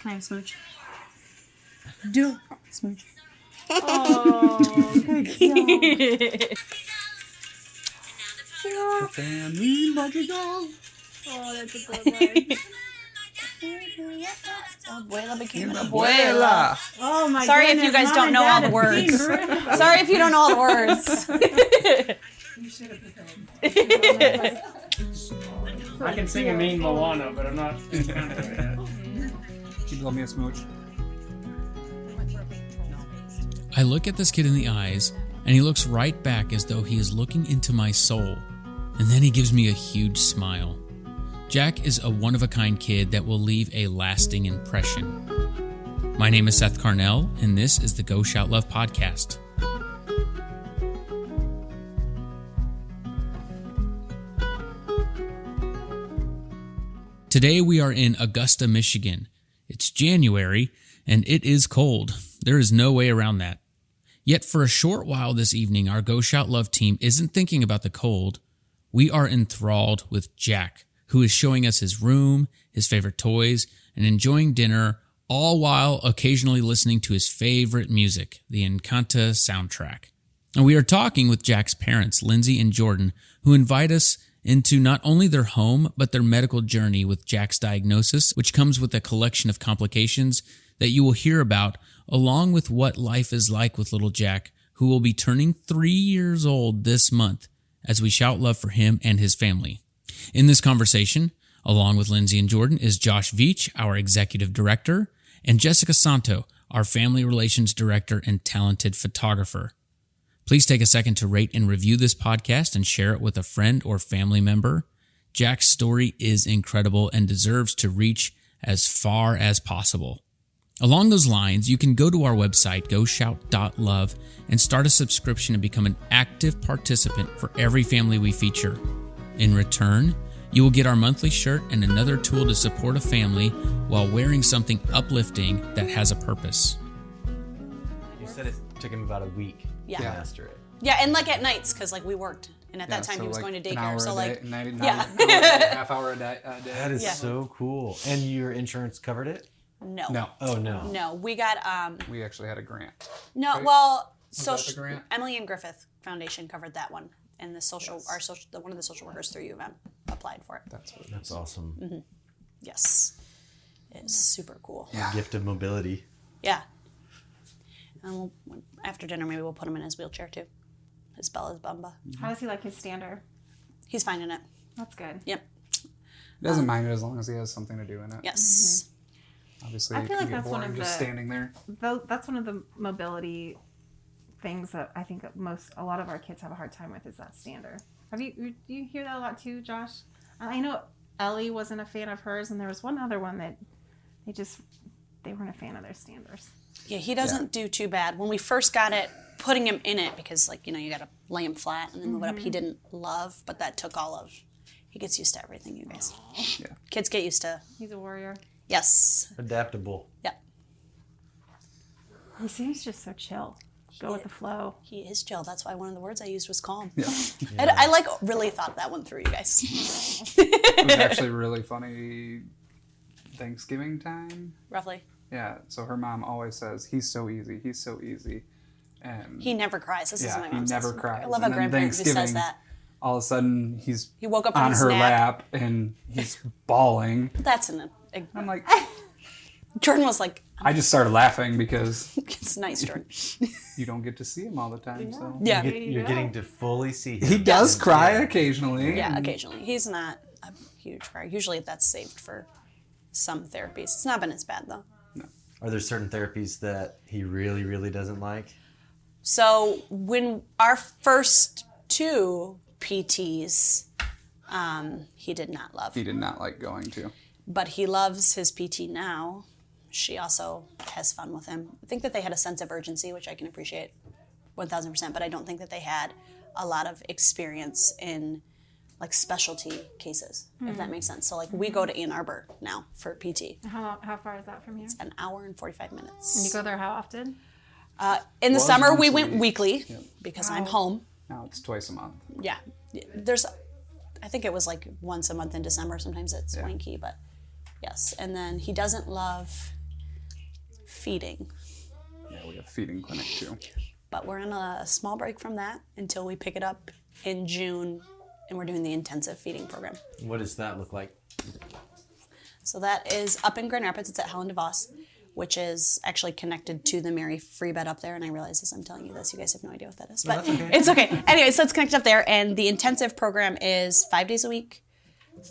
Can I have a smooch? Do smooch. Oh, good job. The family madrigal. Oh, that's a good one. Abuela became Abuela. Oh my Sorry goodness, if you guys Mom don't and know all Dad the are being words. rude. Sorry if you don't know all the words. You should have prepared. I can sing a mean Moana, but I'm not. Keep loving me a smooch. I look at this kid in the eyes, and he looks right back as though he is looking into my soul. And then he gives me a huge smile. Jack is a one-of-a-kind kid that will leave a lasting impression. My name is Seth Carnell, and this is the Go Shout Love podcast. Today we are in Augusta, Michigan. It's January, and it is cold. There is no way around that. Yet for a short while this evening, our Go Shout Love team isn't thinking about the cold. We are enthralled with Jack, who is showing us his room, his favorite toys, and enjoying dinner, all while occasionally listening to his favorite music, the Encanto soundtrack. And we are talking with Jack's parents, Lindsey and Jordan, who invite us into not only their home, but their medical journey with Jack's diagnosis, which comes with a collection of complications that you will hear about, along with what life is like with little Jack, who will be turning 3 years old this month, as we shout love for him and his family. In this conversation, along with Lindsey and Jordan, is Josh Veach, our executive director, and Jessica Santo, our family relations director and talented photographer. Please take a second to rate and review this podcast and share it with a friend or family member. Jack's story is incredible and deserves to reach as far as possible. Along those lines, you can go to our website, goshout.love, and start a subscription and become an active participant for every family we feature. In return, you will get our monthly shirt and another tool to support a family while wearing something uplifting that has a purpose. You said it took him about a week to master it. Yeah, and like at nights, because like we worked, and at that time he was going to daycare, so like, half hour a day. That is so cool. And your insurance covered it? no. Oh, no. No, we got, We actually had a grant. no, Right? well, that the grant? Emily and Griffith Foundation covered that one, and the one of the social workers through U of M applied for it. That's awesome. Yes. It's super cool. Yeah. Gift of mobility. Yeah. And after dinner, maybe we'll put him in his wheelchair too. His Bella's Bumba. How does he like his stander? He's fine in it. That's good. Yep. He doesn't mind it as long as he has something to do in it. Yes. Obviously, I he feel can like get that's one bored of just the- standing there. That's one of the mobility things that I think a lot of our kids have a hard time with is that stander. Do you hear that a lot too, Josh? I know Ellie wasn't a fan of hers, and there was one other one that they weren't a fan of their standers. Yeah, he doesn't do too bad. When we first got it, putting him in it, because like, you got to lay him flat and then move it up, he didn't love, but that took he gets used to everything, you guys. Yeah. Kids get used to. He's a warrior. Yes. Adaptable. Yep. He seems just so chill. Go with the flow. He is chill. That's why one of the words I used was calm. Yeah. I really thought that one through, you guys. It was actually really funny. Thanksgiving time. Roughly. Yeah. So her mom always says, "He's so easy. He's so easy," and He never cries. This is what my mom he says. never cries. I love And a then grandparent who says Thanksgiving, that. All of a sudden, He woke up from on his her nap. lap and he's bawling. That's I'm like, Jordan was like, I just started laughing because it's nice, Jordan. you don't get to see him all the time. So Yeah. You're getting to fully see him. he does cry occasionally. Yeah, occasionally. He's not a huge crier. Usually that's saved for some therapies. It's not been as bad though. Are there certain therapies that he really, really doesn't like? So when our first two PTs, he did not love. He did not like going to. But he loves his PT now. She also has fun with him. I think that they had a sense of urgency, which I can appreciate 1,000%, but I don't think that they had a lot of experience in like specialty cases, if that makes sense. So like we go to Ann Arbor now for PT. How far is that from here? An hour and 45 minutes. And you go there how often? In the Was summer, we once a went week. weekly because I'm home. Now it's twice a month. Yeah. I think it was like once a month in December. Sometimes it's wanky, but yes. And then he doesn't love feeding. Yeah, we have feeding clinic too. But we're on a small break from that until we pick it up in June, and we're doing the intensive feeding program. What does that look like? So that is up in Grand Rapids. It's at Helen DeVos, which is actually connected to the Mary Free Bed up there. And I realize as I'm telling you this, you guys have no idea what that is. But that's okay. It's okay. Anyway, so it's connected up there. And the intensive program is 5 days a week,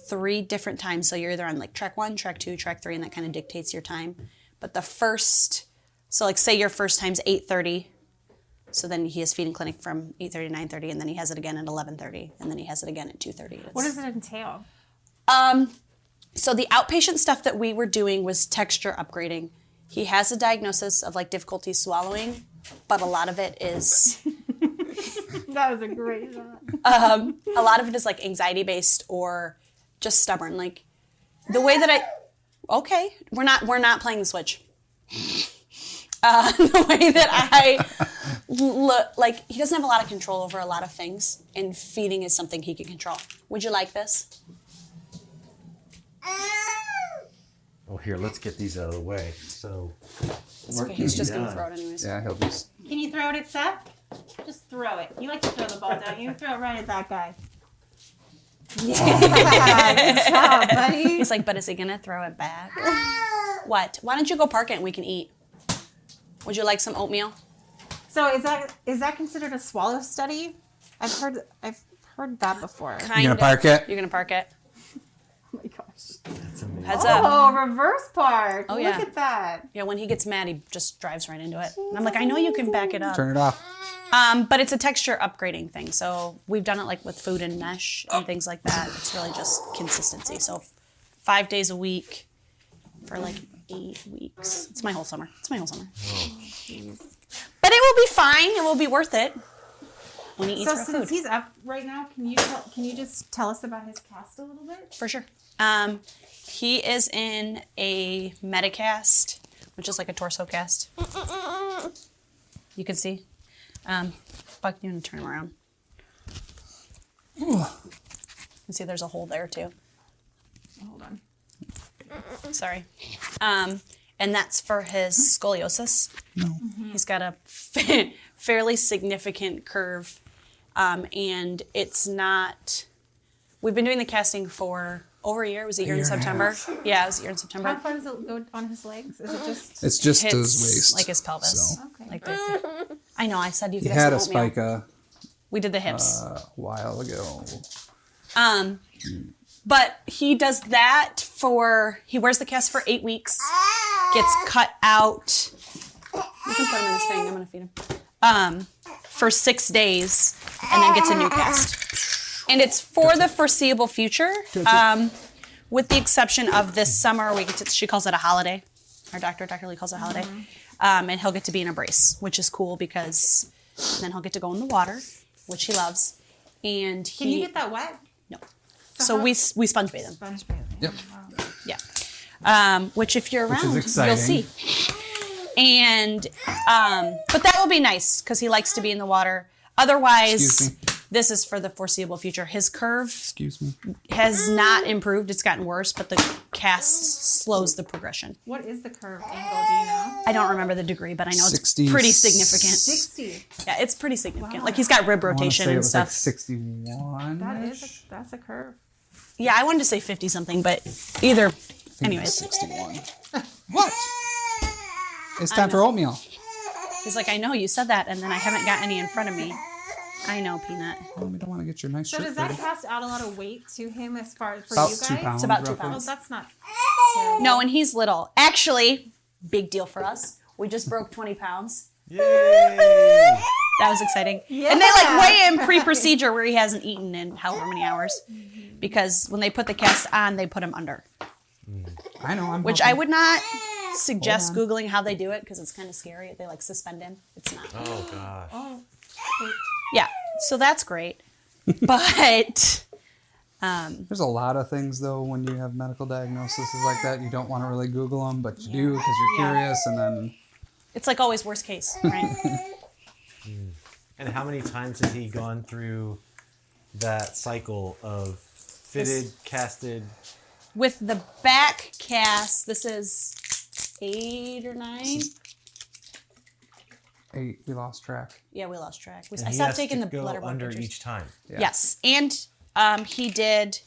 3 different times. So you're either on like track 1, track 2, track 3, and that kind of dictates your time. But the first, so like say your first time's 8:30. So then he has feeding clinic from 8:30 to 9:30, and then he has it again at 11:30, and then he has it again at 2:30. What does it entail? So the outpatient stuff that we were doing was texture upgrading. He has a diagnosis of like difficulty swallowing, but a lot of it is That was a great shot. a lot of it is like anxiety based or just stubborn. Like the way that we're not playing the Switch. The way that I look, like he doesn't have a lot of control over a lot of things, and feeding is something he can control. Would you like this? Oh, here, let's get these out of the way. So, It's okay. He's just gonna throw it anyways. Yeah, he'll just. Can you throw it at Seth? Just throw it. You like to throw the ball, don't you? Throw it right at that guy. Yeah, good job, buddy. He's like, but is he gonna throw it back? What? Why don't you go park it and we can eat? Would you like some oatmeal? So is that considered a swallow study? I've heard that before. Kind You gonna park it? You're gonna park it. Oh my gosh. that's amazing. Heads up. Oh, reverse park. Oh, Look yeah. at that. Yeah, when he gets mad, he just drives right into it. And I'm like, I know you can back it up. Turn it off. But it's a texture upgrading thing. So we've done it like with food and mesh and things like that. It's really just consistency. So 5 days a week for like 8 weeks. It's my whole summer. But it will be fine. It will be worth it when he eats So our since food. he's up right now, can you just tell us about his cast a little bit? For sure. He is in a Medicast, which is like a torso cast. You can see. Buck, you want to turn him around? You can see there's a hole there too. Hold on. Sorry. And that's for his scoliosis. No. He's got a fairly significant curve. And it's not... We've been doing the casting for over a year. It was a year in September. Yeah, it was a year in September. How far does it go on his legs? Is it just... It's just Hits his waist. like his pelvis. So. Okay. Like the, I know, I said you He could had have a some oatmeal. spica We did the hips. a while ago. But he does that he wears the cast for 8 weeks, gets cut out. You can put him in this thing, I'm gonna feed him. For 6 days, and then gets a new cast. And it's for the foreseeable future, with the exception of this summer, she calls it a holiday. Our Dr. Lee calls it a holiday. And he'll get to be in a brace, which is cool because then he'll get to go in the water, which he loves. And Can you get that wet? No. So we sponge bathe him. Sponge bathing. Yep. Yeah. Which if you're Which is around, exciting. you'll see. And, but that will be nice because he likes to be in the water. Otherwise, Excuse me. this is for the foreseeable future. His curve Excuse me. has not improved. It's gotten worse, but the cast slows the progression. What is the curve angle? Do you know? I don't remember the degree, but I know 60. it's pretty significant. 60. Yeah, it's pretty significant. Wow. Like he's got rib I want to rotation say it and was stuff. like 61. That's a curve. Yeah, I wanted to say 50 something, but either. Anyways, 61. What? It's time for oatmeal. he's like, I know you said that, and then I haven't got any in front of me. I know, Peanut. Oh, we don't want to get your nice So shirt does that dirty. cast add a lot of weight to him as far as for About you 2 guys? pounds. It's about 2 roughly. Oh, pounds. that's not. No, and he's little. Actually, big deal for us. We just broke 20 pounds. Yay! That was exciting. Yeah. And they like weigh him pre-procedure where he hasn't eaten in however many hours. Because when they put the cast on, they put him under. I know. I'm Which helping. I would not suggest Hold Googling how they do it because it's kind of scary. They like suspend him. It's not. Oh gosh. Oh, Yeah, so that's great. But There's a lot of things though when you have medical diagnoses like that. You don't want to really Google them, but you do because you're Yeah. curious, and then it's like always worst case, right? And how many times has he gone through that cycle of fitted, casted? With the back cast, this is 8 or 9. 8. We lost track. Yeah, we lost track. And I he stopped has taking to the go letterboard under pictures. each time. Yeah. Yes, and he did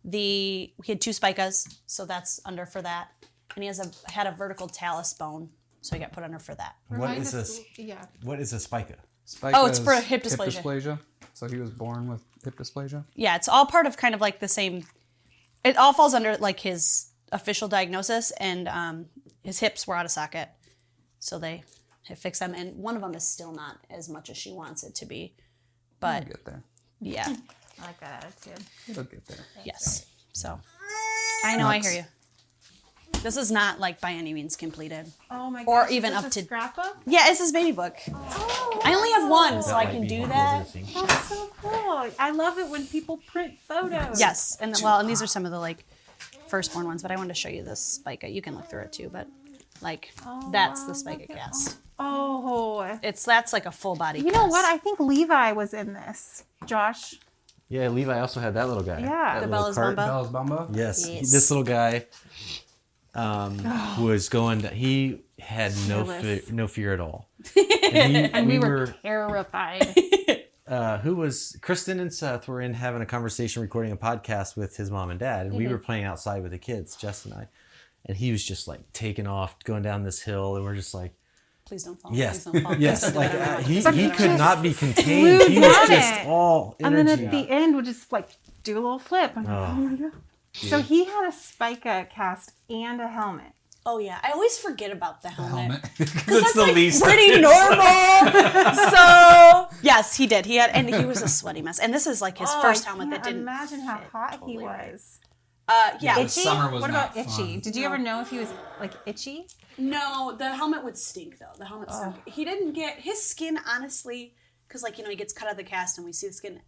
we had 2 spicas, so that's under for that. And he had a vertical talus bone, so he got put under for that. What is us- a Yeah. what is a spica? Spica Oh, it's for is hip dysplasia. So he was born with hip dysplasia. Yeah, it's all part of kind of like the same. It all falls under like his official diagnosis, and his hips were out of socket, so they have fixed them. And one of them is still not as much as she wants it to be, but We'll get there. yeah, I like that attitude. It'll get there. yes. So I know, I hear you. This is not like by any means completed. Oh my Or gosh. even is this up a to- scrapbook? Yeah, it's his baby book. Oh, I only have one, so I might can be do more that. convincing. that's so cool. I love it when people print photos. Yes, and and these are some of the like firstborn ones, but I wanted to show you this spica. You can look through it too, but like that's the spica cast. Oh. That's like a full body. You know what? I think Levi was in this. Josh. Yeah, Levi also had that little guy. Yeah. That The little Bella's cart. Bumba? Bella's Bumba. Yes, Yes. this little guy was going. He had Fearless. no fear at all. And We were terrified. who was Kristen and Seth were in having a conversation, recording a podcast with his mom and dad, and we were playing outside with the kids, Jess and I, and he was just like taking off, going down this hill, and we're just like, Please don't fall. yes, Please don't fall. yes, Please don't like do that. he could just not be flew contained. He was down just it. all And energy. then at the end would just like do a little flip. I'm like, Oh. oh my God. So he had a spica cast and a helmet. Oh yeah, I always forget about the helmet. It's the least. Pretty normal. So yes, he did. He had, and he was a sweaty mess. And this is like his first helmet that didn't. Imagine how fit hot totally he right. was. Yeah. The summer was What not about itchy? fun. Did you ever know if he was like itchy? No, the helmet would stink though. The helmet stunk. He didn't get his skin, honestly, because like he gets cut out of the cast and we see the skin,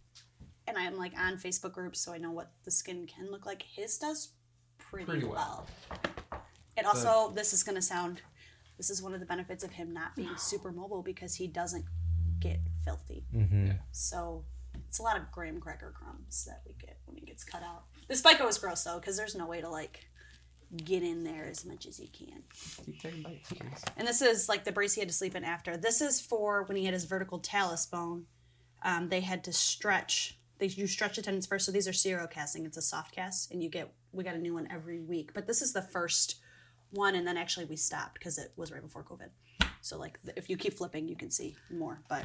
and I'm like on Facebook groups, so I know what the skin can look like. His does pretty well. And also, this is one of the benefits of him not being super mobile because he doesn't get filthy. Mm-hmm. So it's a lot of graham cracker crumbs that we get when he gets cut out. The spica was gross though, because there's no way to like get in there as much as he can. Keep taking bites, please. And this is like the brace he had to sleep in after. This is for when he had his vertical talus bone. They had to stretch. You stretch the tendons first. So these are serial casting. It's a soft cast, and we got a new one every week. But this is the first one, and then actually we stopped because it was right before COVID. So like if you keep flipping, you can see more. But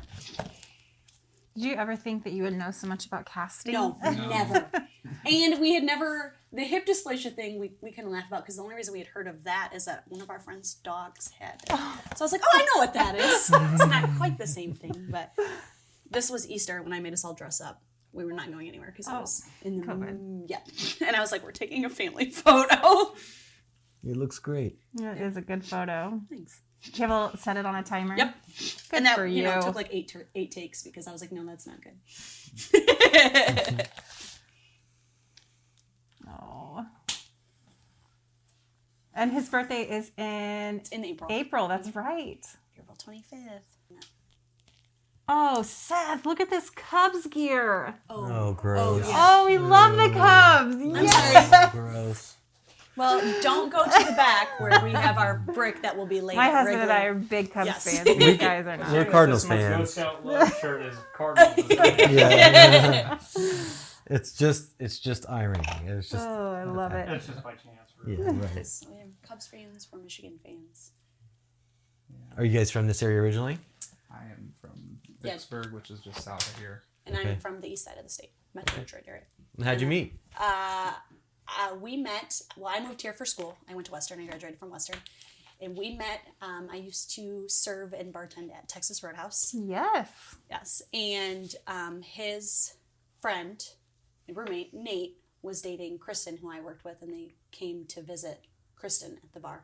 Did you ever think that you would know so much about casting? no, never. And we had never, the hip dysplasia thing we kind of laugh about because the only reason we had heard of that is that one of our friends' dogs had it. So I was like, oh, I know what that is. It's not quite the same thing, but this was Easter when I made us all dress up. We were not going anywhere because it was in the COVID. Yeah. And I was like, we're taking a family photo. It looks great. It is a good photo. Thanks. Did you ever set it on a timer? Yep. Good And that for you know you. took like eight takes because I was like, no, that's not good. Oh. And his birthday is in In April. April. That's right. April 25th. Oh, Seth, look at this Cubs gear. Oh, gross. Oh, we love the Cubs. Yes. Gross. Well, don't go to the back where we have our brick that will be laid. My at husband and I Wrigley. are big Cubs Yes. fans. You guys are not. We're Cardinals My Girl fans. Scout love shirt is Cardinals. Yeah. It's just irony. It's just Oh, I love it. That's just by chance. yeah, right. So we have Cubs fans, we're Michigan fans. Are you guys from this area originally? I am from Yeah. Vicksburg, which is just south of here. And Okay. I'm from the east side of the state, Metro Detroit area. And how'd you meet? We met, well, I moved here for school. I went to Western, I graduated from Western. And we met, I used to serve and bartend at Texas Roadhouse. Yes. Yes. And his friend and roommate, Nate, was dating Kristen, who I worked with, and they came to visit Kristen at the bar.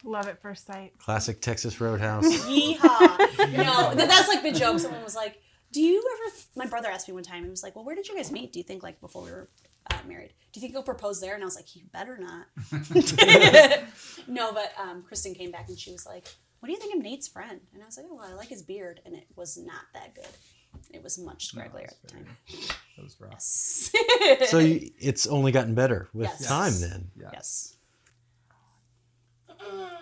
Love at first sight. Classic Texas Roadhouse. Yeehaw. No, that's like the joke. Someone was like, do you ever, my brother asked me one time, he was like, well, where did you guys meet? Do you think like before we were married? Do you think he'll propose there? And I was like, you better not. No, but Kristen came back and she was like, what do you think of Nate's friend? And I was like, oh, well, I like his beard. And it was not that good. It was much scragglier at the time. That was rough. So it's only gotten better with Yes. time then. Yeah. Yes.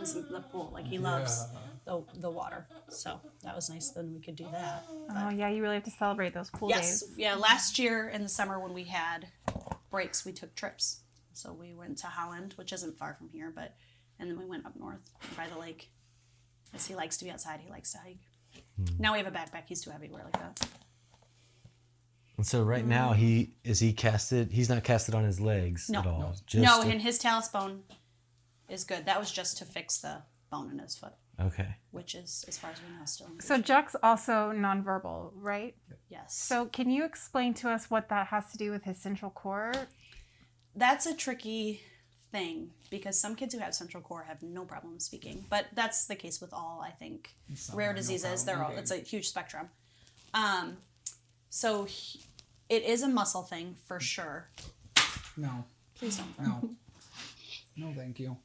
the pool. Like he loves the water. So that was nice. Then we could do that. Oh yeah, you really have to celebrate those pool Yes. days. Yeah. Last year in the summer when we had breaks, we took trips. So we went to Holland, which isn't far from here, and then we went up north by the lake. Because he likes to be outside. He likes to hike. Now we have a backpack. He's too heavy to wear like that. And so right now he's not casted on his legs No. at all. No, and his talus bone is good. That was just to fix the bone in his foot, Okay. which is, as far as we know, still in good So shape. Jack's also nonverbal, right? Yes. So can you explain to us what that has to do with his central core? That's a tricky thing because some kids who have central core have no problem speaking, but that's the case with all, I think, rare diseases. It's a huge spectrum. So it is a muscle thing for sure. No. Please don't. No. No, thank you.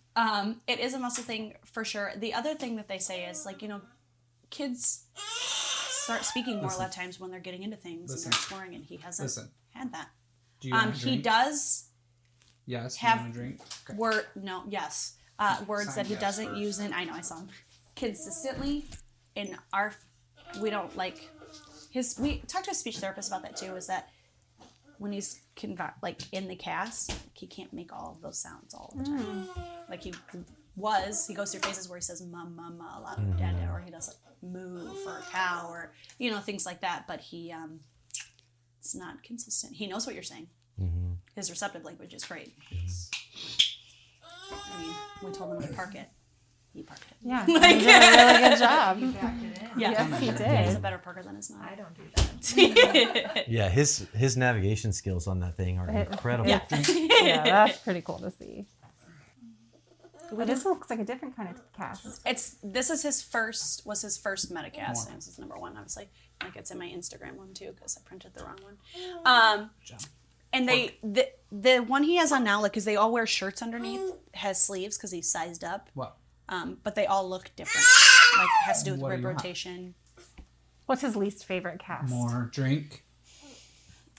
It is a muscle thing for sure. The other thing that they say is kids start speaking more a lot of times when they're getting into things and they're exploring, and he hasn't had that. Do you want a He drink? does Yes. have you want a drink? Okay. words that he yes doesn't first. use in. I know I saw him consistently in we don't like his. We talked to a speech therapist about that too. Is that when he's in the cast, he can't make all of those sounds all the time. Like he goes through phases where he says "mum, mum, a lot of dad, or he does like "moo" for a cow, or things like that. But he it's not consistent. He knows what you're saying. His receptive language is great. I mean, we told him to park it. He parked it. Yeah, he did a really good job. Yeah. Yes, he He's did. a better parker than his mom. I don't do that. Yeah, his navigation skills on that thing are incredible. Yeah. Yeah, that's pretty cool to see. But this looks like a different kind of cast. This is his first Metacast. This is number 1, obviously. Like it's in my Instagram one too because I printed the wrong one. And the one he has on now, like, because they all wear shirts underneath, has sleeves because he's sized up. What? But they all look different. Like it has to do with What do rib you want? rotation. What's his least favorite cast? More drink?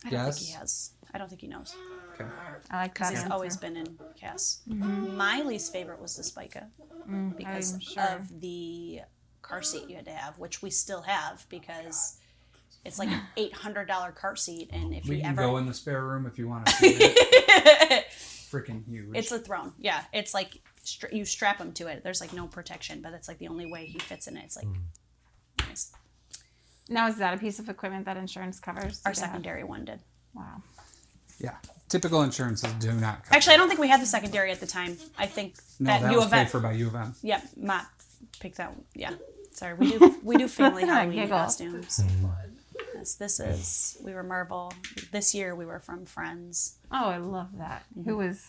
I don't think he has. I don't think he knows. Okay. I like Because that he's answer. always been in casts. My least favorite was the Spica because I'm sure. of the car seat you had to have, which we still have because it's like an $800 car seat, and if We you can ever go in the spare room if you want to see it. Freaking huge. it's a throne. Yeah, it's like you strap him to it. There's like no protection, but it's like the only way he fits in it. It's like nice. Now, is that a piece of equipment that insurance covers? Our Did it have- secondary one did. Wow. Yeah. Typical insurances do not cover. Actually, I don't think we had the secondary at the time. I think No, that that U was of paid M. for by U of M. Yep, Matt picked that. Yeah, sorry. We do family That's not a Halloween giggle. costumes. This is we were Marvel. This year we were from Friends. Oh, I love that. Who was...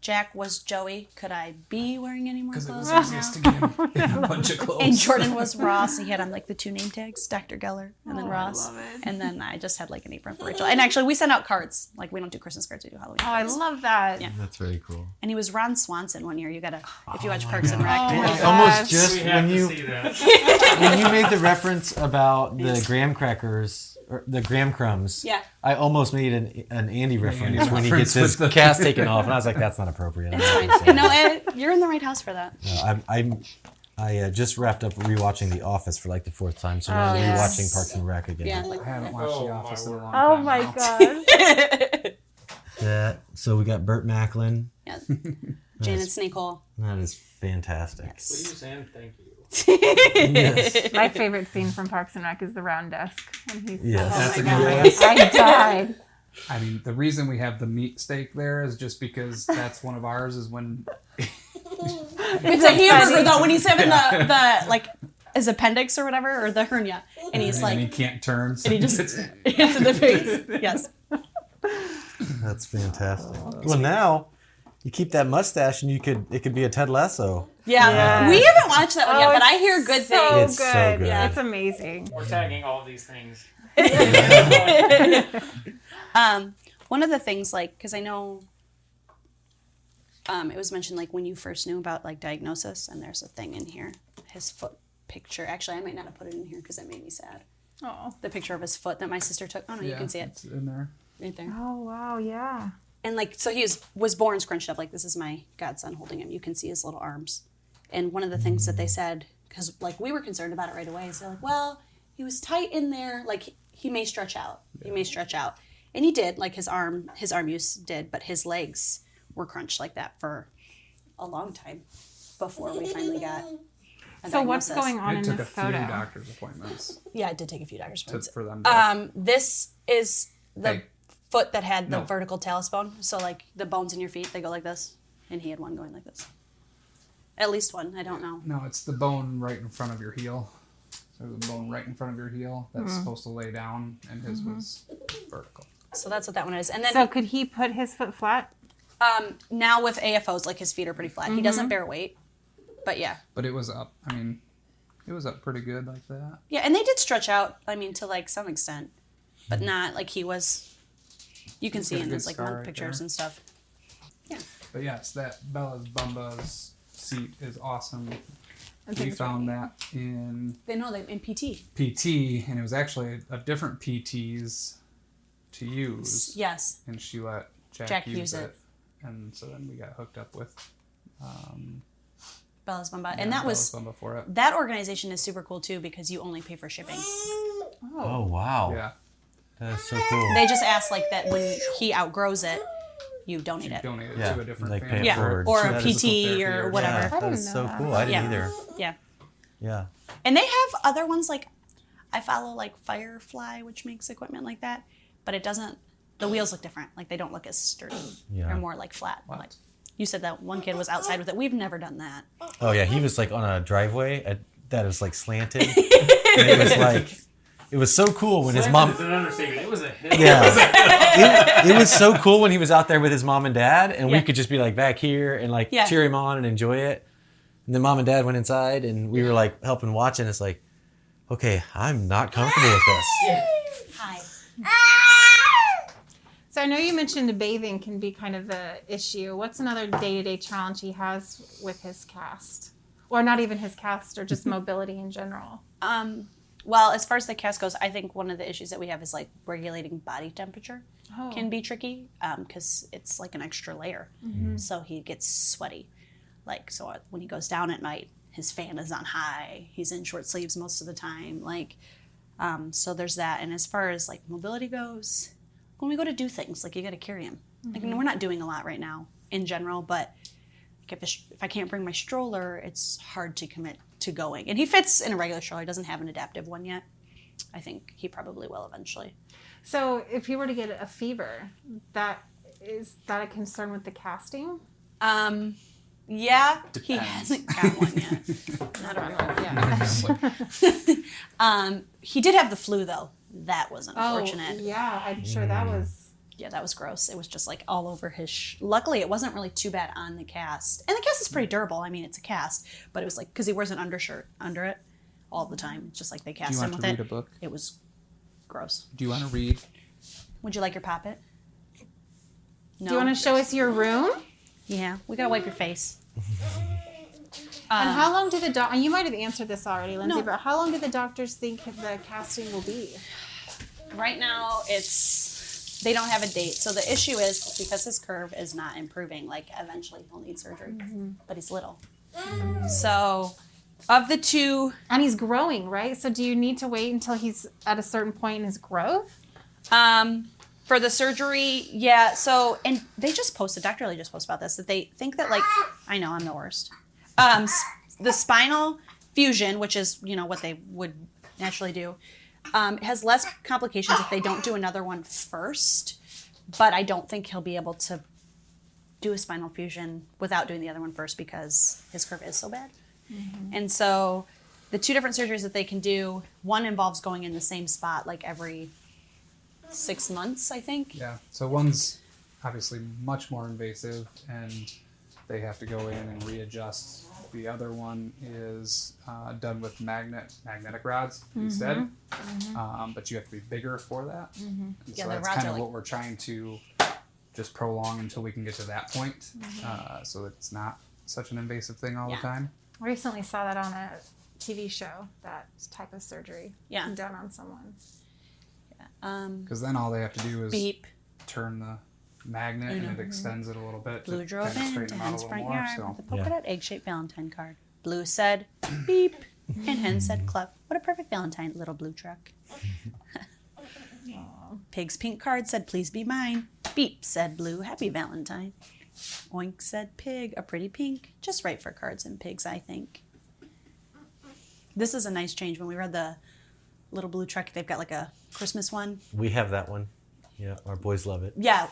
Jack was Joey. Could I be wearing any more Because it clothes? was easiest to get him in a bunch of clothes. And Jordan was Ross. He had on like the 2 name tags, Dr. Geller, and then Oh, I Ross. love it. And then I just had like an apron for Rachel. And actually, we sent out cards. Like we don't do Christmas cards, we do Halloween Oh, I cards. love that. Yeah. That's very cool. And he was Ron Swanson one year. You gotta, if you watch Parks and Rec. Oh my It's gosh. almost just We have when to you see that. when you made the reference about the graham crackers or the graham crumbs. Yeah. I almost made an Andy reference Andy's when he reference gets his with the- cast taken off, and I was like, "That's not appropriate." It's fine. No, you're in the right house for that. I just wrapped up rewatching The Office for like the 4th time, so now I'm yes. rewatching Parks and Rec again. Yeah. I haven't watched Oh, The my Office in a word. long Oh time my now. god. So we got Burt Macklin. Yeah. Janet Snakehole. That is fantastic. Please and thank you. Yes. My favorite scene from Parks and Rec is the round desk. When he's Yes. oh That's my a god, good one. I died. I mean, the reason we have the meat steak there is just because that's one of ours is when... It's a hamburger though when he's having the like his appendix or whatever or the hernia, and he's and he like, can't turn. So and he just hits in the face. Yes. That's fantastic. Well, now you keep that mustache, and it could be a Ted Lasso. Yeah. Yes. We haven't watched that one yet, Oh, but I hear good so things. It's so good. Yeah, it's amazing. We're tagging all of these things. One of the things, like, because I know it was mentioned, like, when you first knew about, like, diagnosis, and there's a thing in here, his foot picture. Actually, I might not have put it in here because it made me sad. Oh. The picture of his foot that my sister took. Oh, no, you can see it It's in there. right there. Oh wow, yeah. And, like, so he was born scrunched up. Like, this is my godson holding him. You can see his little arms. And one of the things that they said, because like we were concerned about it right away, is they're like, well, he was tight in there. Like he may stretch out. He may stretch out. And he did, like his arm use did, but his legs were crunched like that for a long time before we finally got a So what's diagnosis. going on It in took the a few photo? doctor's appointments Yeah, it did take a few doctor's appointments. for them to... This is the Hey. foot that had the No. vertical talus bone. So like the bones in your feet, they go like this. And he had one going like this. At least one, I don't know. No, it's the bone right in front of your heel. There's a bone right in front of your heel that's supposed to lay down, and his was vertical. So that's what that one is. And then So could he put his foot flat? now with AFOs, like his feet are pretty flat. He doesn't bear weight. But yeah. But it was up. I mean, it was up pretty good like that. Yeah, and they did stretch out, I mean, to like some extent. But not like he was, you can He's see got a in good his like scar old right pictures there. and stuff. Yeah. But yes, that Bella's Bumba's seat is awesome. think We it's found that in They know they in PT. PT, and it was actually a different PT's to use. Yes. And she let Jack use it. And so then we got hooked up with Bella's Bumba. yeah, And that Bella's was, Bumba for it. that organization is super cool too because you only pay for shipping. Oh, wow. Yeah. That is so cool. They just ask like that when he outgrows it, you donate it. Donate it Yeah, to a different like pay family. it Yeah, forward. or a That is physical PT therapy or or whatever. Yeah, I that didn't is know so that. cool. I didn't Yeah. either. Yeah. Yeah. And they have other ones like I follow like Firefly, which makes equipment like that, but it doesn't. The wheels look different. Like they don't look as sturdy. Yeah. They're more like flat. Like you said that one kid was outside with it. We've never done that. Oh, yeah. He was like on a driveway that is like slanted. And it was like, it was so cool when his mom. It's an understatement. It was a hit. Yeah. It was so cool when he was out there with his mom and dad, and we Yeah. could just be like back here and like Yeah. cheer him on and enjoy it. And then mom and dad went inside, and we were like helping watch, and it's like, okay, I'm not comfortable with this. Hi. So I know you mentioned bathing can be kind of the issue. What's another day-to-day challenge he has with his cast? Or not even his cast, or just mobility in general? Well, as far as the cast goes, I think one of the issues that we have is like regulating body temperature Oh. can be tricky because it's like an extra layer. So he gets sweaty. Like, so when he goes down at night, his fan is on high. He's in short sleeves most of the time. Like, so there's that. And as far as like mobility goes, when we go to do things, like you got to carry him. Like, we're not doing a lot right now in general, but like if I can't bring my stroller, it's hard to commit to going. And he fits in a regular stroller. He doesn't have an adaptive one yet. I think he probably will eventually. So if he were to get a fever, is that a concern with the casting? Yeah, he Depends. hasn't got one yet. I don't know. Yeah. He did have the flu though. That was Oh, unfortunate. yeah. I'm sure that was. Yeah, that was gross. It was just like all over his. Luckily, it wasn't really too bad on the cast, and the cast is pretty durable. I mean, it's a cast, but it was like because he wears an undershirt under it all the time, just like they Do you cast him want with to read it. a book? It was gross. Do you want to read? Would you like your poppet? No. Do you want to show us your room? Yeah, we gotta wipe your face. And how long do the you might have answered this already, Lindsay, No. but how long do the doctors think the casting will be? Right now, they don't have a date. So the issue is because his curve is not improving, like eventually he'll need surgery, but he's little. So of the two, And he's growing, right? So do you need to wait until he's at a certain point in his growth? for the surgery, yeah. So, and they just posted, Dr. Lee just posted about this, that they think that, like, I know I'm the worst. The spinal fusion, which is, what they would naturally do, has less complications if they don't do another one first. But I don't think he'll be able to do a spinal fusion without doing the other one first because his curve is so bad. Mm-hmm. And so the two different surgeries that they can do, one involves going in the same spot like every 6 months, I think. Yeah. So one's obviously much more invasive, and they have to go in and readjust. The other one is done with magnetic rods instead, but you have to be bigger for that. And Yeah, so the that's rods kind are of like- what we're trying to just prolong until we can get to that point, so that it's not such an invasive thing all Yeah. the time. I recently saw that on a TV show, that type of surgery Yeah. done on someone. Because then all they have to do is Beep. turn the magnet and it extends it a little bit Blue to drove kind of in straighten them out Dan's a little front more. yard So with a polka dot egg-shaped Valentine card. Blue said, beep. And Hen said, cluck. What a perfect Valentine, little blue truck. Pig's pink card said, please be mine. Beep, said Blue, happy Valentine. Oink, said Pig, a pretty pink. Just right for cards and pigs, I think. This is a nice change. When we read the little blue truck, they've got like a Christmas one. We have that one. Yeah, our boys love it. Yeah.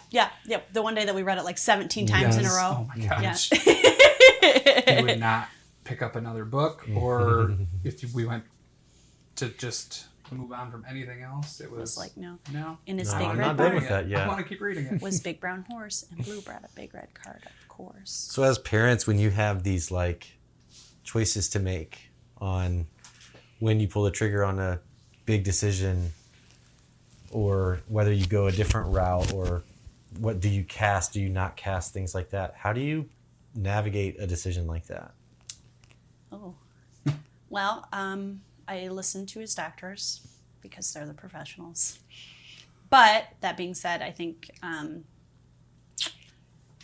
The one day that we read it like 17 times in a row. Oh my gosh. Yeah. He would not pick up another book, or if we went to just move on from anything else, it was like, no. No. In his No, big I'm red not done book with that yet. I want to keep reading it. was Big Brown Horse, and Blue brought a big red card, of course. So as parents, when you have these like choices to make on when you pull the trigger on a big decision, or whether you go a different route, or what do you cast, do you not cast, things like that, how do you navigate a decision like that? Oh. Well, I listened to his doctors because they're the professionals. But that being said, I think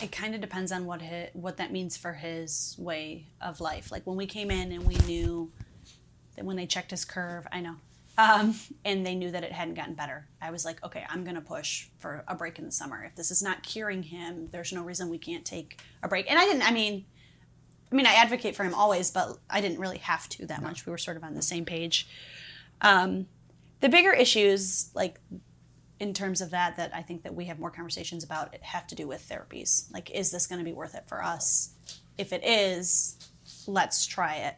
it kind of depends on what that means for his way of life. Like when we came in and we knew that when they checked his curve, I know, and they knew that it hadn't gotten better, I was like, okay, I'm going to push for a break in the summer. If this is not curing him, there's no reason we can't take a break. And I mean, I advocate for him always, but I didn't really have to that much. We were sort of on the same page. The bigger issues, like in terms of that I think that we have more conversations about, have to do with therapies. Like, is this going to be worth it for us? If it is, let's try it,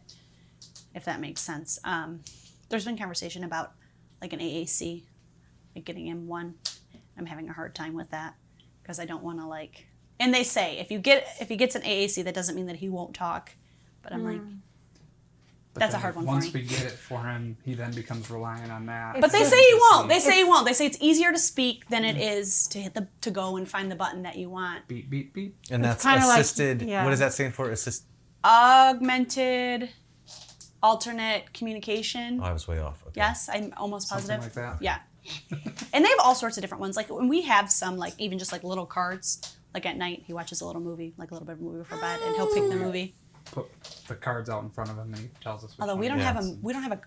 if that makes sense. There's been conversation about like an AAC, like getting him one. I'm having a hard time with that because I don't want to like. And they say if he gets an AAC, that doesn't mean that he won't talk. But I'm like, But that's a then hard one for once me. we get it for him, he then becomes reliant on that. But they It's say just- he won't. They say he won't. They say it's easier to speak than it is to go and find the button that you want. Beep, beep, beep. And that's kinda like- assisted. yeah. What does that stand for? Assist. Augmented, alternate communication. Oh, I was way off. Okay. Yes, I'm almost Something positive. like that. Yeah. And they have all sorts of different ones. Like when we have some, like even just like little cards. Like at night, he watches a little movie, like a little bit of a movie before bed, and he'll pick the movie. Put the cards out in front of him and he tells us which Although one we don't it have is. them. We don't have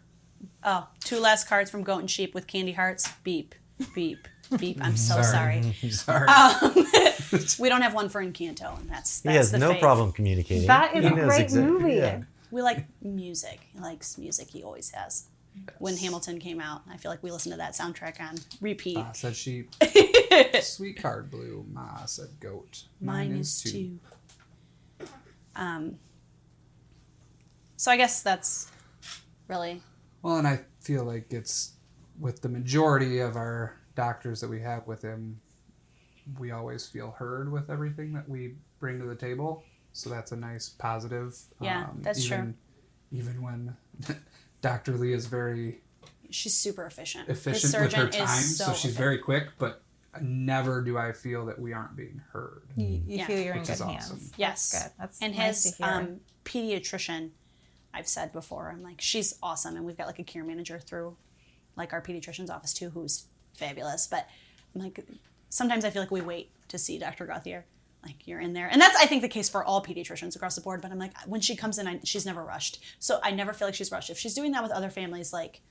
a. 2 last cards from Goat and Sheep with candy hearts. Beep, beep, beep. I'm so sorry. Sorry. We don't have one for Encanto, and that's He has the no fave. problem communicating. That is He a knows great movie. Yeah. We like music. He likes music. He always has. When Hamilton came out, I feel like we listened to that soundtrack on repeat. Ma said sheep. Sweet card blue. Ma said goat. Mine is two. So I guess that's really Well, and I feel like it's with the majority of our doctors that we have with him, we always feel heard with everything that we bring to the table. So that's a nice positive. Yeah, that's true. Even when Dr. Lee is very she's super efficient. efficient His with her surgeon time, is so she's efficient. very quick, but never do I feel that we aren't being heard. You Yeah. feel you're in Which good is hands. awesome. Yes. That's good. That's And nice his to hear. pediatrician, I've said before, I'm like, she's awesome. And we've got like a care manager through like our pediatrician's office too, who's fabulous. But I'm like, sometimes I feel like we wait to see Dr. Gauthier. Like you're in there. And that's, I think, the case for all pediatricians across the board. But I'm like, when she comes in, she's never rushed. So I never feel like she's rushed. If she's doing that with other families, like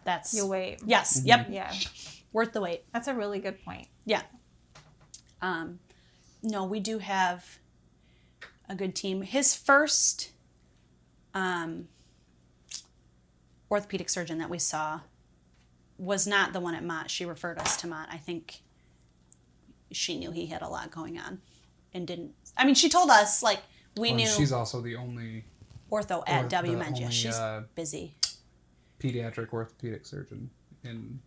that's... You wait. Yes. Yep. Yeah. Worth the wait. That's a really good point. Yeah. No, we do have a good team. His first orthopedic surgeon that we saw was not the one at Mott. She referred us to Mott. I think she knew he had a lot going on and didn't. I mean, she told us, like, we Well, knew she's also the only ortho at the WMED. only, She's busy. pediatric orthopedic surgeon in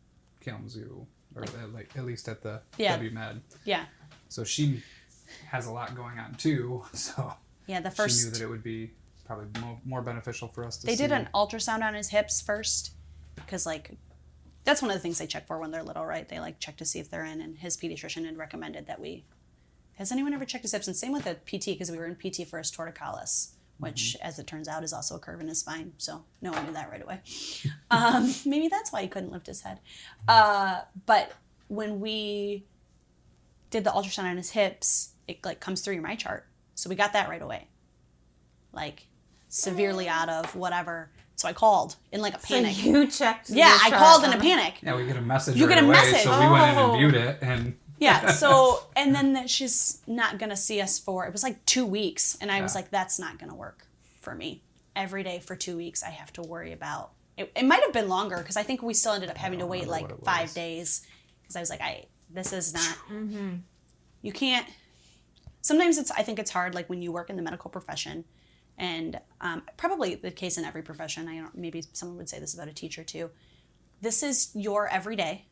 Kalamazoo, or at least at the Yeah. WMed. Yeah. So she has a lot going on too. So Yeah, the she first... knew that it would be probably more beneficial for us to They see. did an ultrasound on his hips first because, like, that's one of the things they check for when they're little, right? They, like, check to see if they're in, and his pediatrician had recommended that we... Has anyone ever checked his hips? And same with the PT, because we were in PT for his torticollis, which, as it turns out, is also a curve in his spine. So no one knew that right away. Maybe that's why he couldn't lift his head. But when we did the ultrasound on his hips, it, like, comes through your my chart. So we got that right away. Like... severely out of whatever. So I called in like a panic. So you checked. Yeah, your I chart called in a on- panic. Yeah, we get a message You right get a away, message. so we went in Oh. and viewed it, and Yeah, so, and then that she's not going to see us for, it was like 2 weeks. And I was Yeah. like, that's not going to work for me. Every day for 2 weeks, I have to worry about, it might have been longer because I think we still ended up having to wait remember like what it 5 was. days. Because I was like, this is not, you can't, sometimes I think it's hard, like when you work in the medical profession, and probably the case in every profession. Maybe someone would say this about a teacher too. This is your everyday,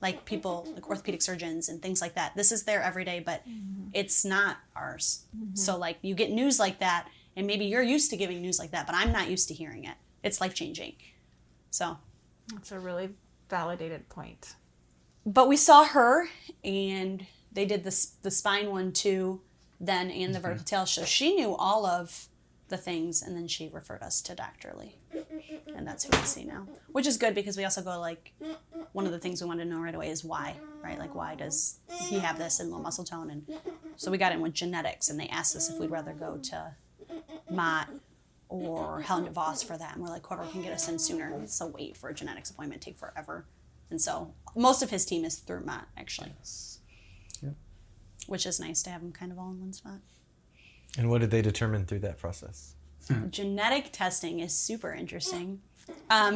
like people, like orthopedic surgeons and things like that. This is their everyday, but it's not ours. So like you get news like that, and maybe you're used to giving news like that, but I'm not used to hearing it. It's life changing. So, That's a really validated point. but we saw her, and they did the spine one too, then and the vertical tail. So she knew all of the things, and then she referred us to Dr. Lee, and that's who we see now, which is good because we also go like, one of the things we wanted to know right away is why, right? Like why does he have this in low muscle tone? And so we got in with genetics, and they asked us if we'd rather go to Mott or Helen DeVos for that, and we're like, whoever can get us in sooner. It's a wait for a genetics appointment, take forever, and so most of his team is through Mott actually, Yep. which is nice to have them kind of all in one spot. And what did they determine through that process? Genetic testing is super interesting.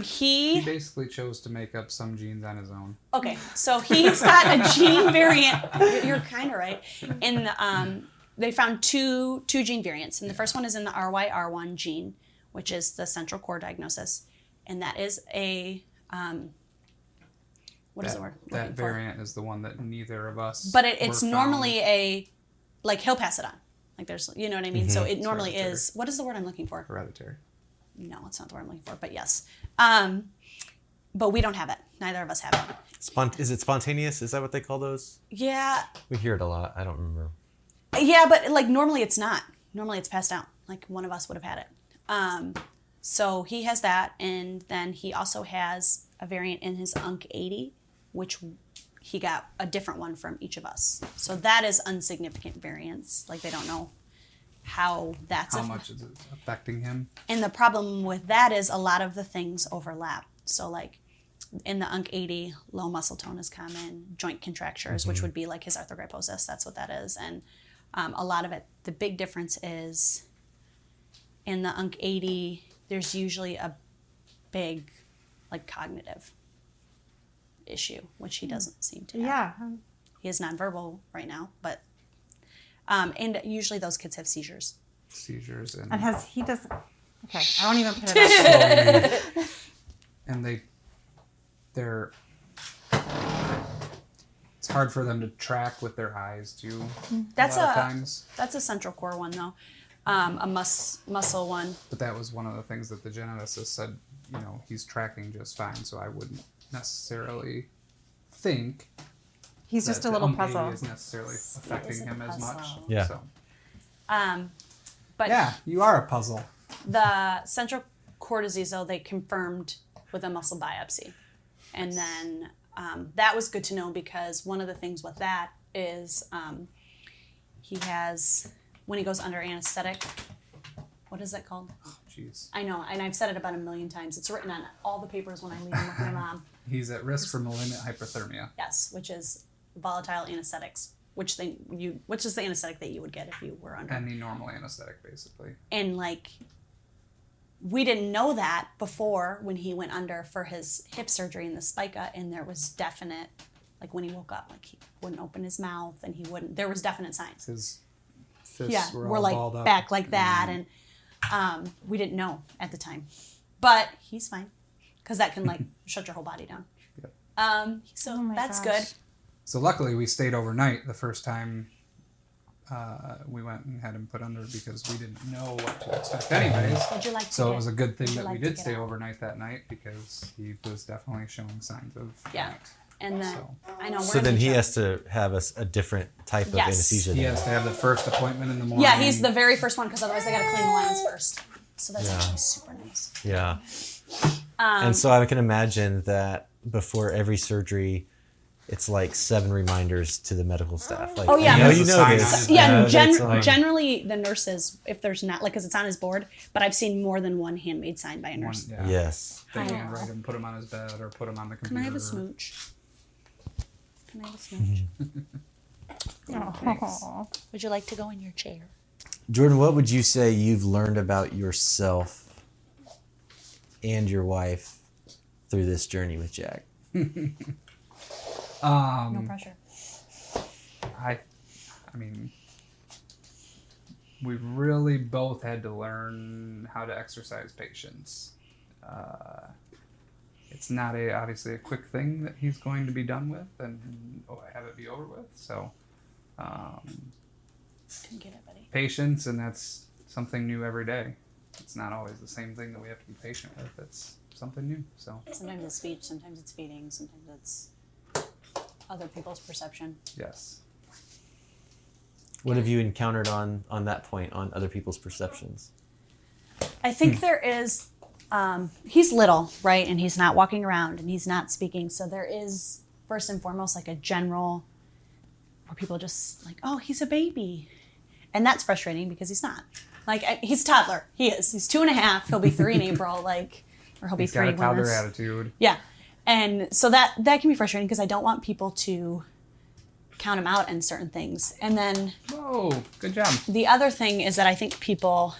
he basically chose to make up some genes on his own. Okay, so he's got a gene variant. You're kind of right. In the, they found two gene variants, and the first one is in the RYR1 gene, which is the central core diagnosis, and that is a what is the word? That Looking for? variant is the one that neither of us. But it's were normally a like he'll pass it on. Like there's, you know what I mean? So it normally hereditary. is. What is the word I'm looking for? hereditary. No, it's not the word I'm looking for. But yes, but we don't have it. Neither of us have it. Is it spontaneous? Is that what they call those? Yeah, We hear it a lot. I don't remember. yeah, but like normally it's not. Normally it's passed down. Like one of us would have had it. So he has that, and then he also has a variant in his UNC80, which he got a different one from each of us. So that is insignificant variance. Like they don't know how that's How much is it affecting him? And the problem with that is a lot of the things overlap. So like in the UNC80, low muscle tone is common, joint contractures, which would be like his arthrogryposis. That's what that is. And a lot of it, the big difference is in the UNC80, there's usually a big like cognitive issue, which he doesn't seem to have. Yeah. He is nonverbal right now, but and usually those kids have seizures. Seizures and And he doesn't. Okay, I won't even put it up. and they're it's hard for them to track with their eyes too. That's a lot of a times. that's a central core one though, a muscle one. But that was one of the things that the geneticist said. You know, he's tracking just fine, so I wouldn't necessarily think He's that just a the little UNC80 puzzle. is necessarily affecting is a him as much. puzzle. Yeah. So, But yeah, you are a puzzle. the central core disease though they confirmed with a muscle biopsy, and then that was good to know because one of the things with that is he has when he goes under anesthetic. What is that called? Jeez. I know, and I've said it about 1 million times. It's written on all the papers when I leave them with my mom. He's at risk for malignant hyperthermia. Yes, which is volatile anesthetics, which is the anesthetic that you would get if you were under. Any normal anesthetic, basically. And like, we didn't know that before when he went under for his hip surgery in the spica, and there was definite, like when he woke up, like he wouldn't open his mouth, and there was definite signs. His fists were all like balled up. back like that, and we didn't know at the time, but he's fine because that can like shut your whole body down. Yep. So Oh my that's gosh. good. So luckily we stayed overnight the first time we went and had him put under because we didn't know what to expect anyways. Would you like to So get, it was a good thing would you that like we to did get stay out? overnight that night because he was definitely showing signs of Yeah. panic. And then So I know. So we're then in he the has to have a different type of Yes. anesthesia. he then. has to have the first appointment in the morning. Yeah, he's the very first one because otherwise they got to clean the lines first. So that's Yeah. actually super nice. Yeah. And so I can imagine that before every surgery, it's like 7 reminders to the medical staff. Like, Oh, yeah. I know There's you a know sign this. on his Yeah, bed. That's like- generally the nurses, if there's not, like, because it's on his board, but I've seen more than one handmade sign by a One, nurse. yeah. Yes. They handwrite him, put him on his bed, or put him on the Can computer. I have a smooch? Can I have a smooch? Oh. Would you like to go in your chair? Jordan, what would you say you've learned about yourself and your wife through this journey with Jack? No pressure. I mean, we've really both had to learn how to exercise patience. It's not obviously a quick thing that he's going to be done with and have it be over with. So, Can get it, buddy. patience, and that's something new every day. It's not always the same thing that we have to be patient with. It's something new. So, Sometimes it's speech, sometimes it's feeding, sometimes it's other people's perception. yes. What have you encountered on that point, on other people's perceptions? I think there is, he's little, right? And he's not walking around and he's not speaking. So there is, first and foremost, like a general, where people just like, oh, he's a baby. And that's frustrating because he's not. Like, he's a toddler. He is. He's 2.5. He'll be 3 in April, like, or he'll be He's 3 got a when toddler this. attitude. Yeah. And so that can be frustrating because I don't want people to count him out in certain things. And then Whoa, good job. the other thing is that I think people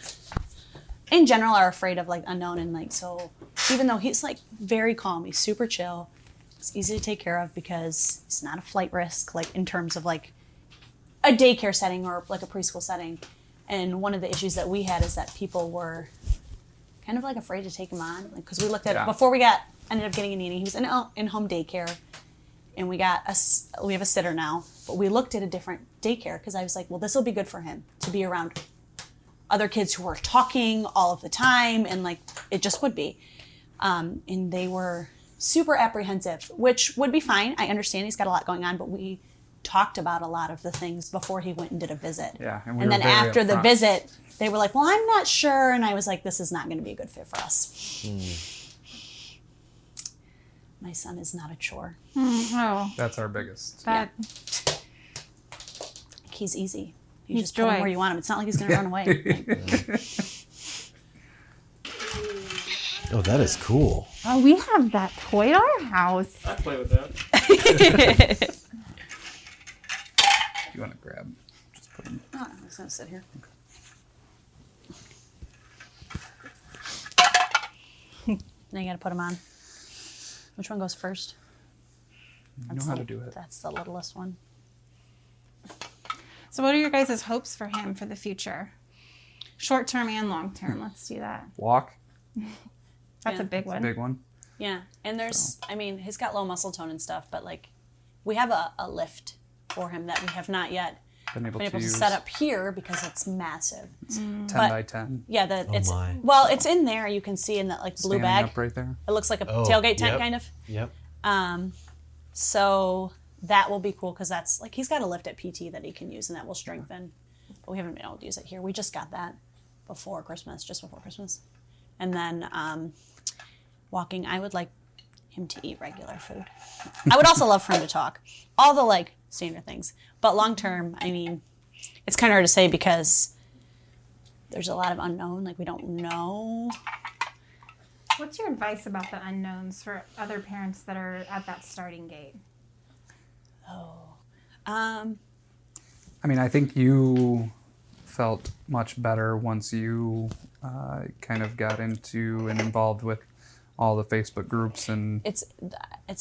in general are afraid of like unknown, and like, so even though he's like very calm, he's super chill, he's easy to take care of because he's not a flight risk, like in terms of like a daycare setting or like a preschool setting. And one of the issues that we had is that people were kind of like afraid to take him on, like, because we looked at Yeah. before we ended up getting a nanny. He was in home daycare, and we have a sitter now, but we looked at a different daycare because I was like, well, this will be good for him to be around other kids who are talking all of the time, and like it just would be. And they were super apprehensive, which would be fine. I understand he's got a lot going on, but we talked about a lot of the things before he went and did a visit. Yeah, and and then were very after the upfront. visit, they were like, well, I'm not sure. And I was like, this is not going to be a good fit for us. My son is not a chore. Oh, That's our biggest. that He's easy. You He's just put him joy. where you want him. It's not like he's going to run away. Like, Oh, that is cool. oh, we have that toy at our house. I play with that. You want to grab? Just put him. oh, I'm just going to sit here. Now you got to put him on. Which one goes first? You know how to do it. That's the littlest one. So, what are your guys' hopes for him for the future? Short term and long term. Let's do that. Walk. That's Yeah. a big one. Big one. Yeah, and there's, I mean, he's got low muscle tone and stuff, but like, we have a lift for him that we have not yet Been able been to able to use set up here because it's massive. 10 but- by 10. Yeah, it's my. well, it's in there. You can see in that like blue Standing bag. up right there. It looks like a Oh, tailgate tent yep. kind of. Yep. So that will be cool because that's like he's got a lift at PT that he can use, and that will strengthen. But we haven't been able to use it here. We just got that just before Christmas, and then walking. I would like him to eat regular food. I would also love for him to talk. All the like standard things, but long term, I mean, it's kind of hard to say because there's a lot of unknown. Like we don't know. What's your advice about the unknowns for other parents that are at that starting gate? I mean, I think you felt much better once you kind of got into and involved with all the Facebook groups, and It's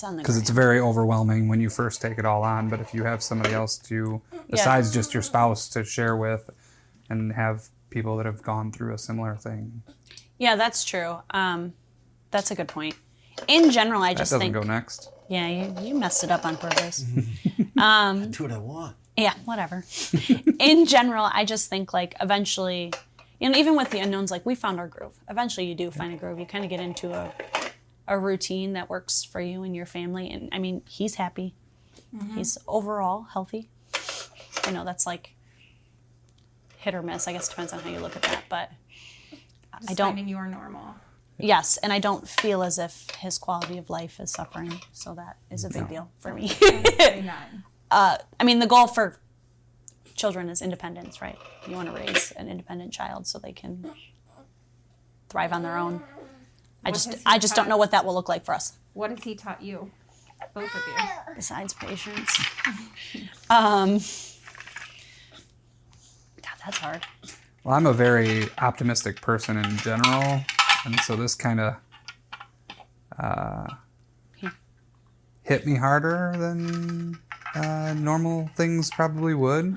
on the because it's gram. very overwhelming when you first take it all on. But if you have somebody else to, besides just your spouse, to share with, and have people that have gone through a similar thing, Yeah, that's true. That's a good point. In general, I that just doesn't think go next. yeah, you messed it up on purpose. Do what I want. Yeah, whatever. In general, I just think like eventually, you know, even with the unknowns, like we found our groove. Eventually, you do find a groove. You kind of get into a routine that works for you and your family. And I mean, he's happy. He's overall healthy. You know, that's like hit or miss. I guess it depends on how you look at that. But Just I don't. finding your normal. Yes, and I don't feel as if his quality of life is suffering, so that is a big deal for me. Say none. I mean, the goal for children is independence, right? You want to raise an independent child so they can thrive on their own. I just don't know what that will look like for us. What has he taught you? Both of you. Besides patience. God, that's hard. Well, I'm a very optimistic person in general, and so this kind of hit me harder than normal things probably would.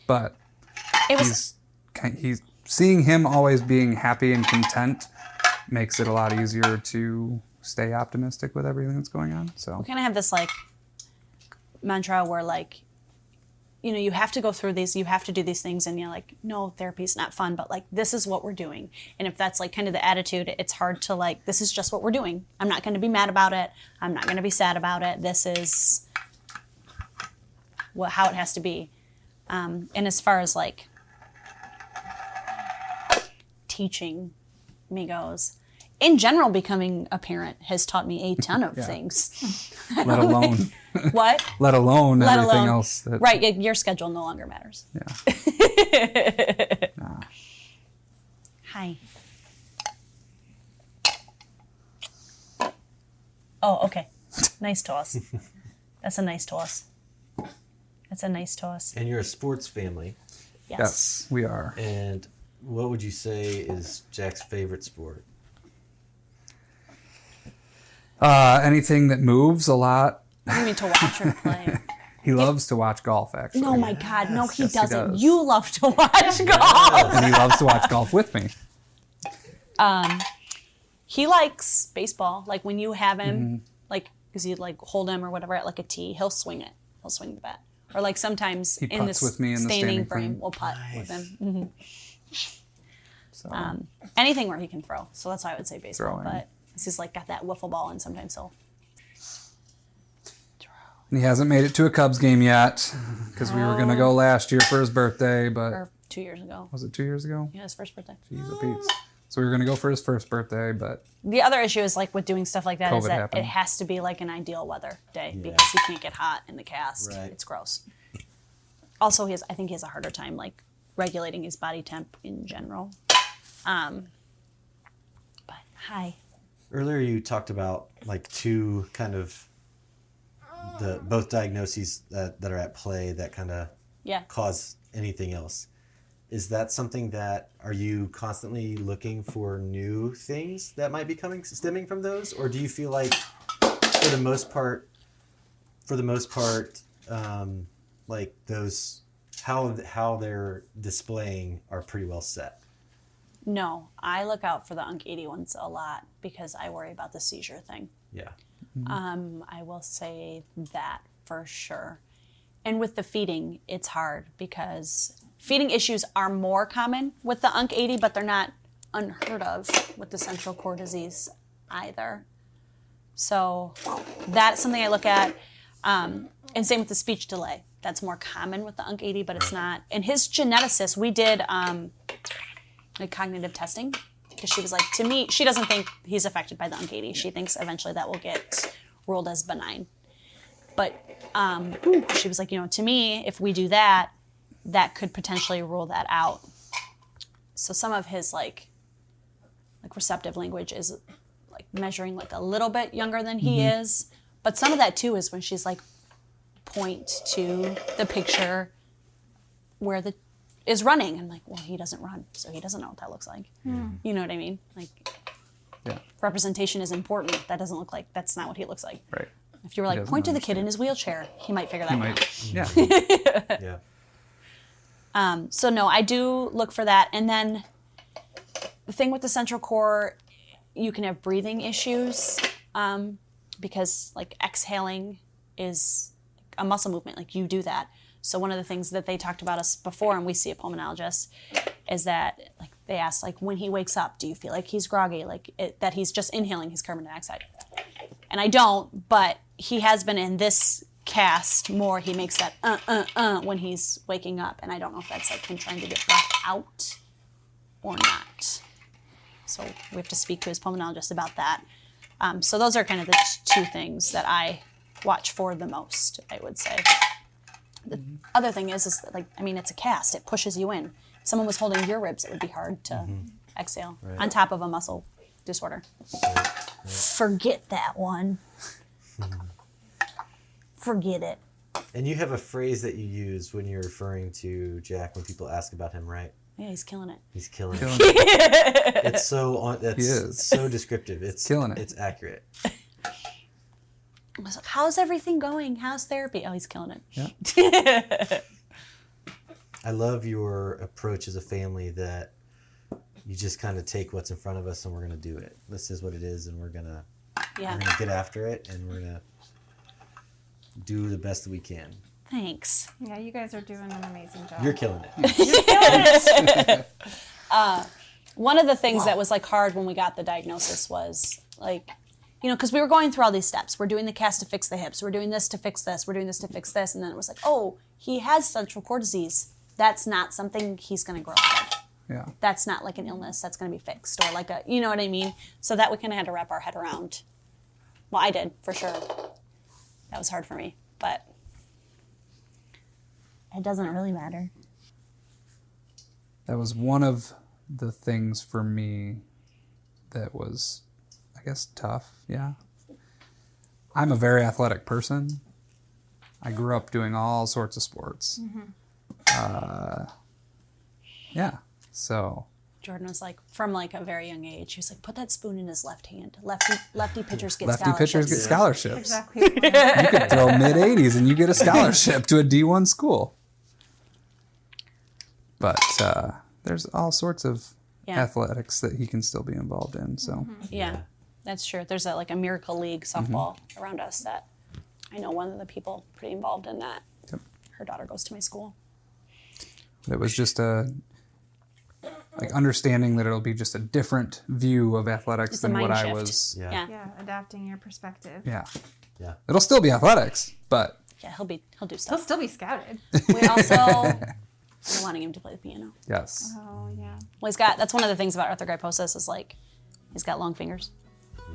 But It was he's seeing him always being happy and content makes it a lot easier to stay optimistic with everything that's going on. So we kind of have this like mantra where like, you know, you have to go through these, you have to do these things, and you're like, no, therapy's not fun, but like this is what we're doing. And if that's like kind of the attitude, it's hard to like, this is just what we're doing. I'm not going to be mad about it. I'm not going to be sad about it. This is how it has to be. And as far as like teaching me goes, in general, becoming a parent has taught me a ton of things. let alone What? let alone Let everything alone- else. That, Right, your schedule no longer matters. Yeah. Hi. Oh, okay. Nice toss. That's a nice toss. That's a nice toss. And you're a sports family. Yes, we are. And what would you say is Jack's favorite sport? Anything that moves a lot. You mean to watch or play? He loves to watch golf, actually. No, my God. No, he Yes, he doesn't. does. You love to watch golf. And he loves to watch golf with me. He likes baseball. Like when you have him, like, because you like hold him or whatever at like a tee, he'll swing it. He'll swing the bat. Or like sometimes He in putts this with me in the standing frame, frame. we'll putt with him. So, Anything where he can throw. So that's why I would say baseball. Throwing. But he's like got that wiffle ball, and sometimes he'll. and he hasn't made it to a Cubs game yet because we were going to go last year for his birthday, but Or 2 years ago. was it 2 years ago? Yeah, his first birthday. Jeez, a Pete's. So we were going to go for his first birthday, but The other issue is like with doing stuff like that is COVID that happened. it has to be like an ideal weather day Yeah. because he can't get hot in the cast. Right. It's gross. Also, I think he has a harder time like regulating his body temp in general. But hi. Earlier you talked about like two kind of both diagnoses that are at play that kind of Yeah. cause anything else. Is that something that, are you constantly looking for new things that might be stemming from those? Or do you feel like for the most part, like those, how they're displaying are pretty well set? No, I look out for the UNC 80 ones a lot because I worry about the seizure thing. Yeah. I will say that for sure. And with the feeding, it's hard because feeding issues are more common with the UNC 80, but they're not unheard of with the central core disease either. So that's something I look at. And same with the speech delay. That's more common with the UNC 80, but it's not. And his geneticist, we did like cognitive testing because she was like, to me, she doesn't think he's affected by the UNC 80. She thinks eventually that will get ruled as benign. But she was like, you know, to me, if we do that, that could potentially rule that out. So some of his like receptive language is like measuring like a little bit younger than he is. But some of that too is when she's like point to the picture where the is running. I'm like, well, he doesn't run, so he doesn't know what that looks like. You know what I mean? Like yeah, representation is important. That doesn't look like, that's not what he looks like. right. If you were like, doesn't point to the kid in his wheelchair, he might figure that He out. might, yeah. Yeah. So no, I do look for that. And then the thing with the central core, you can have breathing issues because like exhaling is a muscle movement. Like you do that. So one of the things that they talked about us before, and we see a pulmonologist, is that like they ask like when he wakes up, do you feel like he's groggy, like that he's just inhaling his carbon dioxide? And I don't, but he has been in this cast more. He makes that when he's waking up, and I don't know if that's like him trying to get breath out or not. So we have to speak to his pulmonologist about that. So those are kind of the two things that I watch for the most, I would say. The other thing is that, like, I mean, it's a cast. It pushes you in. If someone was holding your ribs, it would be hard to exhale on top of a muscle disorder. Right. Forget that one. Forget it. And you have a phrase that you use when you're referring to Jack when people ask about him, right? Yeah, he's killing it. He's killing it. It's so on. That's He is. so descriptive. It's Killing it. It's accurate. I was like, how's everything going? How's therapy? Oh, he's killing it. Yeah. I love your approach as a family that you just kind of take what's in front of us and we're going to do it. This is what it is, and we're gonna get after it, and we're gonna do the best that we can. Thanks. Yeah, you guys are doing an amazing job. You're killing it. One of the things that was like hard when we got the diagnosis was like, you know, because we were going through all these steps. We're doing the cast to fix the hips. We're doing this to fix this. We're doing this to fix this. And then it was like, oh, he has central cord disease. That's not something he's going to grow up with. Yeah. That's not like an illness that's going to be fixed or like a, you know what I mean? So that we kind of had to wrap our head around. Well, I did, for sure. That was hard for me, but it doesn't really matter. That was one of the things for me that was, I guess, tough. Yeah. I'm a very athletic person. I grew up doing all sorts of sports. Yeah. So Jordan was like, from like a very young age, he was like, put that spoon in his left hand. Lefty pitchers get lefty scholarships. pitchers get scholarships. Exactly. You could throw mid-80s and you get a scholarship to a D1 school. But there's all sorts of athletics that he can still be involved in. So Yeah, that's true. There's like a miracle league softball around us that I know one of the people pretty involved in that. Yep. Her daughter goes to my school. it was just like understanding that it'll be just a different view of athletics It's a than mind what shift. I was. Yeah. Yeah, adapting your perspective. Yeah. Yeah. It'll still be athletics, but Yeah, he'll do He'll stuff. still be scouted. We also are wanting him to play the piano. yes. Oh, yeah. Well, that's one of the things about arthrogryposis is like, he's got long fingers.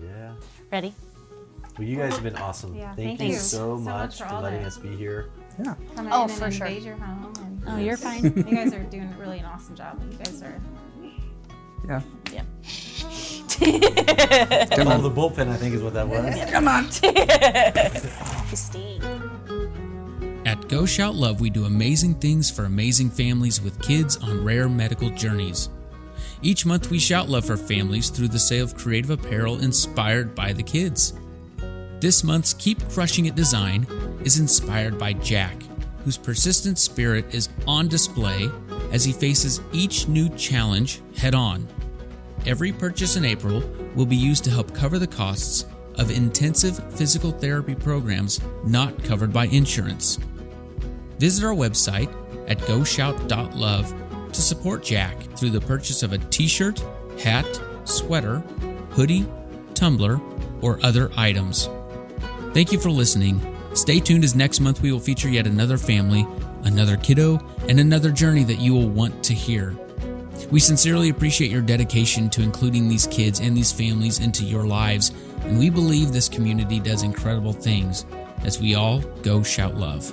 Yeah. Ready? Well, you guys have been awesome. Yeah, Thank thank you you so so much much for for all letting the- us be here. Yeah. Coming Oh, in for and sure. invade your home. And Oh, you're fine. you guys are doing really an awesome job. You guys are. Yeah. Yeah. Come Oh, on. the bullpen, I think, is what that was. Come on. Christine. At Go Shout Love, we do amazing things for amazing families with kids on rare medical journeys. Each month, we shout love for families through the sale of creative apparel inspired by the kids. This month's Keep Crushing It design is inspired by Jack, whose persistent spirit is on display as he faces each new challenge head on. Every purchase in April will be used to help cover the costs of intensive physical therapy programs not covered by insurance. Visit our website at goshout.love to support Jack through the purchase of a t-shirt, hat, sweater, hoodie, tumbler, or other items. Thank you for listening. Stay tuned as next month we will feature yet another family, another kiddo, and another journey that you will want to hear. We sincerely appreciate your dedication to including these kids and these families into your lives, and we believe this community does incredible things as we all go shout love.